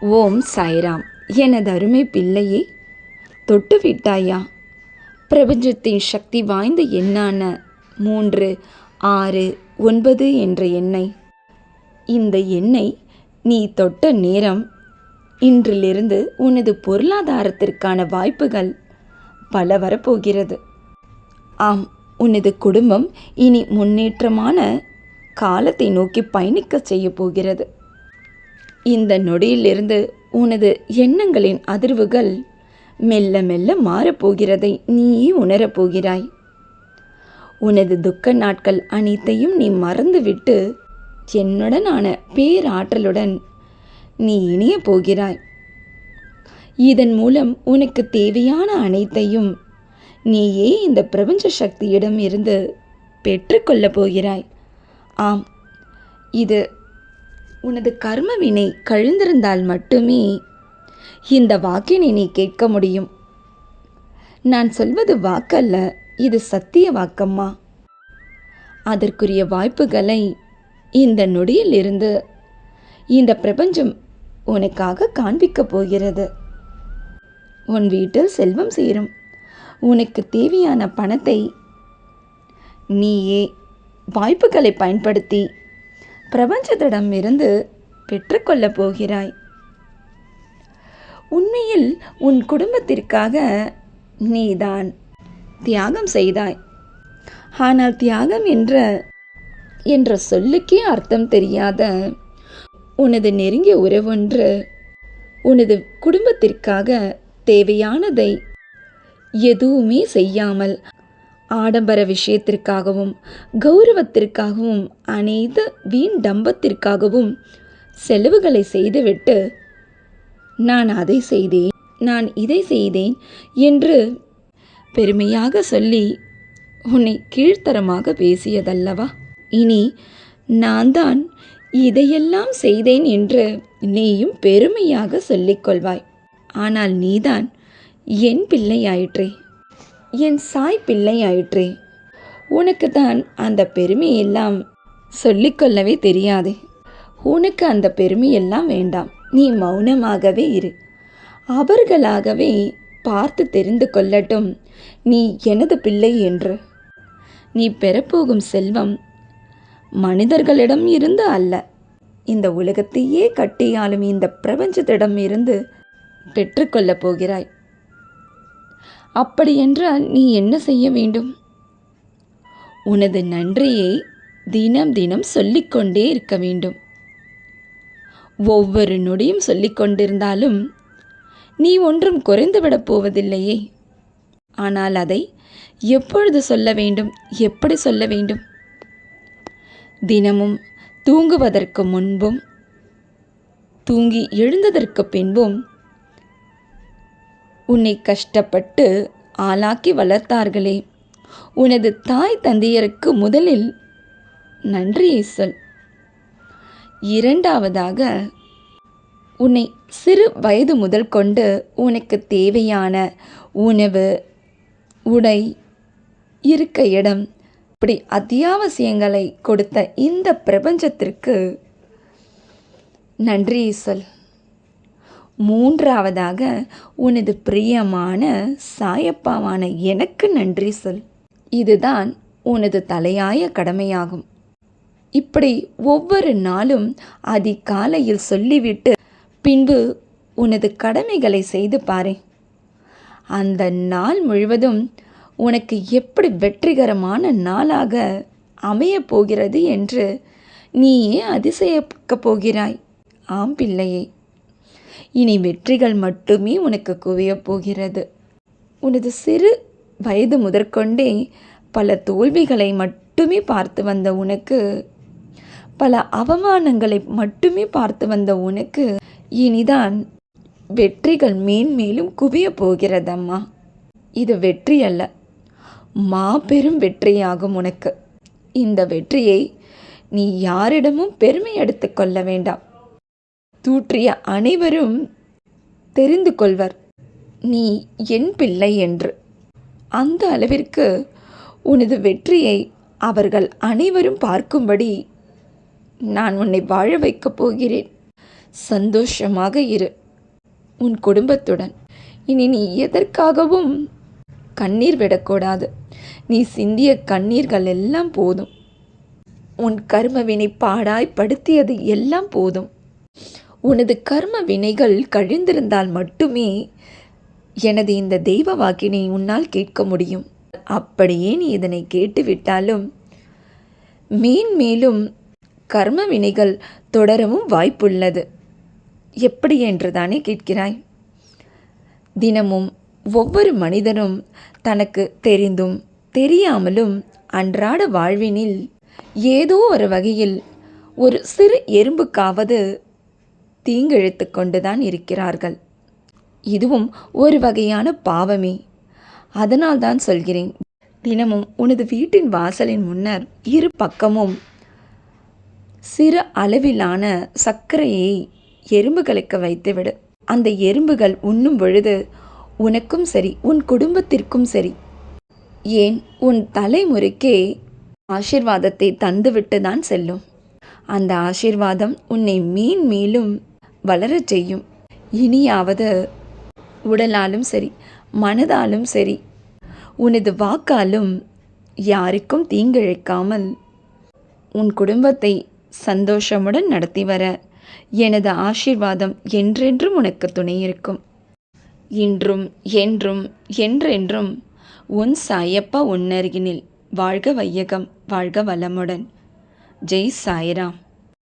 ஓம் சாய்ராம். எனது அருமை பிள்ளையே, தொட்டு விட்டாயா பிரபஞ்சத்தின் சக்தி வாய்ந்த எண்ணான 3, 6, 9 என்ற எண்ணை? இந்த எண்ணை நீ தொட்ட நேரம் இன்றிலிருந்து உனது பொருளாதாரத்திற்கான வாய்ப்புகள் பல வரப்போகிறது. ஆம், உனது குடும்பம் இனி முன்னேற்றமான காலத்தை நோக்கி பயணிக்க செய்ய போகிறது. இந்த நொடியிலிருந்து உனது எண்ணங்களின் அதிர்வுகள் மெல்ல மெல்ல மாறப்போகிறதை நீயே உணரப்போகிறாய். உனது துக்க நாட்கள் அனைத்தையும் நீ மறந்துவிட்டு என்னுடனான பேராற்றலுடன் நீ இணைய போகிறாய். இதன் மூலம் உனக்கு தேவையான அனைத்தையும் நீயே இந்த பிரபஞ்ச சக்தியிடம் இருந்து பெற்றுக்கொள்ளப் போகிறாய். ஆம், இது உனது கர்மவினை கழிந்திருந்தால் மட்டுமே இந்த வாக்கினை நீ கேட்க முடியும். நான் சொல்வது வாக்கல்ல, இது சத்திய வாக்கம்மா. அதற்குரிய வாய்ப்புகளை இந்த நொடியில் இருந்து இந்த பிரபஞ்சம் உனக்காக காண்பிக்கப் போகிறது. உன் வீட்டில் செல்வம் சேரும். உனக்கு தேவையான பணத்தை நீயே வாய்ப்புகளை பயன்படுத்தி பிரபஞ்சத்திடம் இருந்து பெற்றுக்கொள்ளப் போகிறாய். உண்மையில் உன் குடும்பத்திற்காக நீதான் தியாகம் செய்தாய். ஆனால் தியாகம் என்ற சொல்லுக்கே அர்த்தம் தெரியாத உனது நெருங்கிய உறவொன்று உனது குடும்பத்திற்காக தேவையானதை எதுவுமே செய்யாமல் ஆடம்பர விஷயத்திற்காகவும் கௌரவத்திற்காகவும் அனைத்து வீண் டம்பத்திற்காகவும் செலவுகளை செய்துவிட்டு நான் அதை செய்தேன், நான் இதை செய்தேன் என்று பெருமையாக சொல்லி உன்னை கீழ்த்தரமாக பேசியதல்லவா? இனி நான் தான் இதையெல்லாம் செய்தேன் என்று நீயும் பெருமையாக சொல்லிக்கொள்வாய். ஆனால் நீதான் என் பிள்ளையாயிற்றே, என் சாய் பிள்ளை ஆயிற்றே. உனக்கு தான் அந்த பெருமையெல்லாம் சொல்லிக்கொள்ளவே தெரியாதே. உனக்கு அந்த பெருமையெல்லாம் வேண்டாம். நீ மௌனமாகவே இரு. அவர்களாகவே பார்த்து தெரிந்து கொள்ளட்டும் நீ எனது பிள்ளை என்று. நீ பெறப்போகும் செல்வம் மனிதர்களிடம் இருந்து அல்ல, இந்த உலகத்தையே கட்டியாலும் இந்த பிரபஞ்சத்திடம் இருந்து பெற்றுக்கொள்ளப் போகிறாய். அப்படியென்றால் நீ என்ன செய்ய வேண்டும்? உனது நன்றியை தினம் தினம் சொல்லிக்கொண்டே இருக்க வேண்டும். ஒவ்வொரு நொடியும் சொல்லிக்கொண்டிருந்தாலும் நீ ஒன்றும் குறைந்துவிடப் போவதில்லையே. ஆனால் அதை எப்பொழுது சொல்ல வேண்டும், எப்படி சொல்ல வேண்டும்? தினமும் தூங்குவதற்கு முன்பும் தூங்கி எழுந்ததற்கு பின்பும் உன்னை கஷ்டப்பட்டு ஆளாக்கி வளர்த்தார்களே, உனது தாய் தந்தையருக்கு முதலில் நன்றியை சொல். இரண்டாவதாக, உன்னை சிறு வயது முதல் கொண்டு உனக்கு தேவையான உணவு, உடை, இருக்க இடம், இப்படி அத்தியாவசியங்களை கொடுத்த இந்த பிரபஞ்சத்திற்கு நன்றியை சொல். மூன்றாவதாக, உனது பிரியமான சாயப்பாவான எனக்கு நன்றி சொல். இதுதான் உனது தலையாய கடமையாகும். இப்படி ஒவ்வொரு நாளும் அதிகாலையில் சொல்லிவிட்டு பின்பு உனது கடமைகளை செய்து பாரு. அந்த நாள் முழுவதும் உனக்கு எப்படி வெற்றிகரமான நாளாக அமையப் போகிறது என்று நீயே அதிசயிக்கப் போகிறாய். ஆம் பிள்ளையே, இனி வெற்றிகள் மட்டுமே உனக்கு குவியப் போகிறது. உனது சிறு வயது முதற்கொண்டே பல தோல்விகளை மட்டுமே பார்த்து வந்த உனக்கு, பல அவமானங்களை மட்டுமே பார்த்து வந்த உனக்கு இனிதான் வெற்றிகள் மேன்மேலும் குவியப் போகிறதம்மா. இது வெற்றி அல்ல, மாபெரும் வெற்றியாகும் உனக்கு. இந்த வெற்றியை நீ யாரிடமும் பெருமை எடுத்துக் கொள்ள வேண்டாம். தூற்றிய அனைவரும் தெரிந்து கொள்வர் நீ என் பிள்ளை என்று. அந்த அளவிற்கு உனது வெற்றியை அவர்கள் அனைவரும் பார்க்கும்படி நான் உன்னை வாழ வைக்கப் போகிறேன். சந்தோஷமாக இரு உன் குடும்பத்துடன். இனி நீ எதற்காகவும் கண்ணீர் விடக்கூடாது. நீ சிந்திய கண்ணீர்கள் எல்லாம் போதும். உன் கர்ம வினை பாடாய்ப்படுத்தியது எல்லாம் போதும். உனது கர்ம வினைகள் கழிந்திருந்தால் மட்டுமே எனது இந்த தெய்வ வாக்கினை உன்னால் கேட்க முடியும். அப்படியே நீ இதனை கேட்டுவிட்டாலும் மேன்மேலும் கர்ம வினைகள் தொடரவும் வாய்ப்புள்ளது. எப்படி என்று தானே கேட்கிறாய்? தினமும் ஒவ்வொரு மனிதனும் தனக்கு தெரிந்தும் தெரியாமலும் அன்றாட வாழ்வினில் ஏதோ ஒரு வகையில் ஒரு சிறு எறும்புக்காவது தீங்கிழைத்து கொண்டுதான் இருக்கிறார்கள். இதுவும் ஒரு வகையான பாவமே. அதனால்தான் சொல்கிறேன், தினமும் உனது வீட்டின் வாசலின் முன்னர் இரு பக்கமும் சிறு அளவிலான சர்க்கரையை எறும்புகளுக்கு வைத்துவிடு. அந்த எறும்புகள் உண்ணும் பொழுது உனக்கும் சரி உன் குடும்பத்திற்கும் சரி, ஏன் உன் தலைமுறைக்கே ஆசீர்வாதத்தை தந்துவிட்டு தான் செல்லும். அந்த ஆசீர்வாதம் உன்னை மேலும் வளரச் செய்யும். இனியாவது உடலாலும் சரி மனதாலும் சரி உனது வாக்காலும் யாருக்கும் தீங்கிழைக்காமல் உன் குடும்பத்தை சந்தோஷமுடன் நடத்தி வர எனது ஆசீர்வாதம் என்றென்றும் உனக்கு துணை இருக்கும். இன்றும் என்றும் என்றென்றும் உன் சாயப்பா உன்னருகினில். வாழ்க வையகம், வாழ்க வளமுடன். ஜெய் சாய்ராம்.